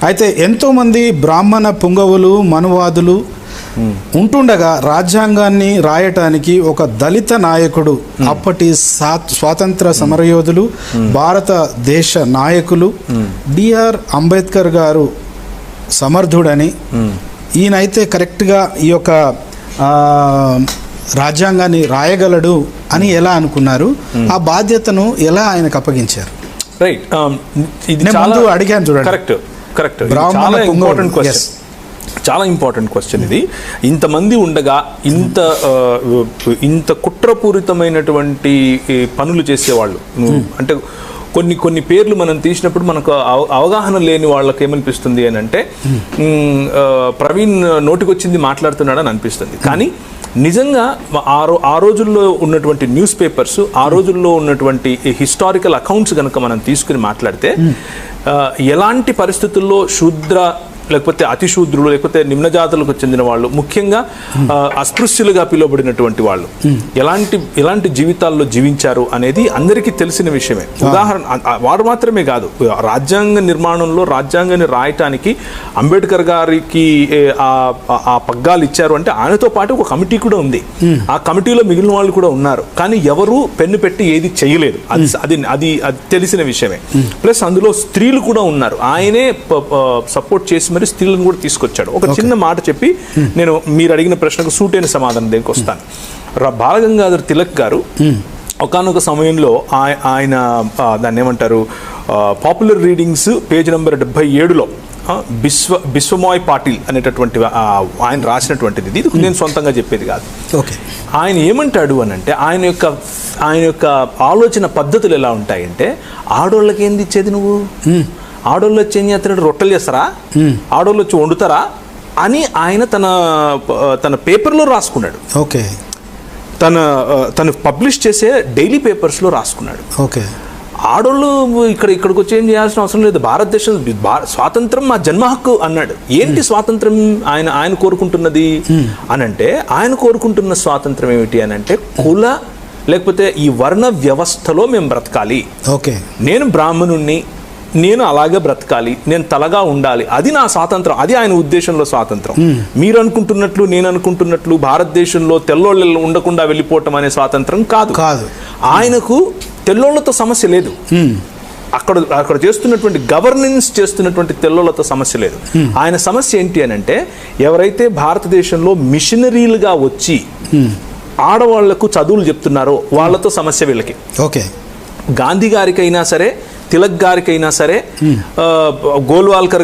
అయితే ఎంతోమంది బ్రాహ్మణ పుంగవులు మనువాదులు ఉంటుండగా రాజ్యాంగాన్ని రాయటానికి ఒక దళిత నాయకుడు, అప్పటి స్వాతంత్ర సమరయోధులు, భారతదేశ నాయకులు బిఆర్ అంబేద్కర్ గారు సమర్థుడని, ఈయనైతే కరెక్ట్గా ఈ యొక్క రాజ్యాంగాన్ని రాయగలడు అని ఎలా అనుకున్నారు? ఆ బాధ్యతను ఎలా ఆయనకు అప్పగించారు? రైట్, ఇది చాలా అడిగాను చూడండి. కరెక్ట్ చాలా ఇంపార్టెంట్ క్వశ్చన్, చాలా ఇంపార్టెంట్ క్వశ్చన్ ఇది. ఇంతమంది ఉండగా ఇంత కుట్రపూరితమైన పనులు చేసేవాళ్ళు, అంటే కొన్ని పేర్లు మనం తీసినప్పుడు మనకు అవగాహన లేని వాళ్ళకి ఏమనిపిస్తుంది అని అంటే ప్రవీణ్ నోటికొచ్చింది మాట్లాడుతున్నాడని అనిపిస్తుంది. కానీ నిజంగా ఆ రోజుల్లో ఉన్నటువంటి న్యూస్ పేపర్స్, ఆ రోజుల్లో ఉన్నటువంటి హిస్టారికల్ అకౌంట్స్ కనుక మనం తీసుకుని మాట్లాడితే ఎలాంటి పరిస్థితుల్లో శూద్ర లేకపోతే అతిశూద్రులు లేకపోతే నిమ్నజాతులకు చెందిన వాళ్ళు, ముఖ్యంగా అస్పృశ్యులుగా పిలువబడినటువంటి వాళ్ళు ఎలాంటి జీవితాల్లో జీవించారు అనేది అందరికీ తెలిసిన విషయమే. ఉదాహరణ వారు మాత్రమే కాదు, రాజ్యాంగ నిర్మాణంలో రాజ్యాంగాన్ని రాయటానికి అంబేద్కర్ గారికి ఆ పగ్గాలు ఇచ్చారు అంటే ఆయనతో పాటు ఒక కమిటీ కూడా ఉంది. ఆ కమిటీలో మిగిలిన వాళ్ళు కూడా ఉన్నారు. కానీ ఎవరు పెన్ను పెట్టి ఏది చేయలేదు, అది తెలిసిన విషయమే. ప్లస్ అందులో స్త్రీలు కూడా ఉన్నారు. ఆయనే సపోర్ట్ చేసి మరి స్త్రీలను కూడా తీసుకొచ్చాడు. ఒక చిన్న మాట చెప్పి నేను మీరు అడిగిన ప్రశ్నకు సూటైన సమాధానం దగ్గరికి వస్తాను. బాలగంగాధర్ తిలక్ గారు ఒకానొక సమయంలో ఆయన దాన్ని ఏమంటారు, పాపులర్ రీడింగ్స్ పేజ్ నెంబర్ 77లో బిశ్వమాయ్ పాటిల్ అనేటటువంటి ఆయన రాసినటువంటిది. ఇది నేను సొంతంగా చెప్పేది కాదు. ఆయన ఏమంటాడు అని అంటే ఆయన యొక్క ఆలోచన పద్ధతులు ఎలా ఉంటాయంటే, ఆడోళ్ళకి ఏంది ఇచ్చేది నువ్వు, ఆడోళ్ళు వచ్చి ఏం చేస్తాడు, రొట్టెలు చేస్తారా, ఆడోళ్ళు వచ్చి వండుతారా అని ఆయన తన పేపర్లో రాసుకున్నాడు. ఓకే, తను పబ్లిష్ చేసే డైలీ పేపర్స్లో రాసుకున్నాడు. ఓకే, ఆడోళ్ళు ఇక్కడికి వచ్చి ఏం చేయాల్సిన అవసరం లేదు, భారతదేశం స్వాతంత్రం మా జన్మ హక్కు అన్నాడు. ఏంటి స్వాతంత్రం ఆయన కోరుకుంటున్నది అని అంటే, ఆయన కోరుకుంటున్న స్వాతంత్రం ఏమిటి అని అంటే, కుల లేకపోతే ఈ వర్ణ వ్యవస్థలో మేము బ్రతకాలి. ఓకే, నేను బ్రాహ్మణుణ్ణి, నేను అలాగే బ్రతకాలి, నేను తలగా ఉండాలి, అది నా స్వాతంత్రం. అది ఆయన ఉద్దేశంలో స్వాతంత్రం. మీరు అనుకుంటున్నట్లు నేను అనుకుంటున్నట్లు భారతదేశంలో తెల్లోళ్ళు ఉండకుండా వెళ్ళిపోవటం అనే స్వాతంత్రం కాదు. ఆయనకు తెల్లోళ్లతో సమస్య లేదు. అక్కడ చేస్తున్నటువంటి గవర్నెన్స్ చేస్తున్నటువంటి తెల్లోళ్లతో సమస్య లేదు. ఆయన సమస్య ఏంటి అని అంటే, ఎవరైతే భారతదేశంలో మిషనరీలుగా వచ్చి ఆడవాళ్లకు చదువులు చెప్తున్నారో వాళ్ళతో సమస్య వీళ్ళకి. ఓకే, గాంధీ గారికైనా సరే, తిలక్ గారికైనా సరే, గోల్వాల్కర్ గారు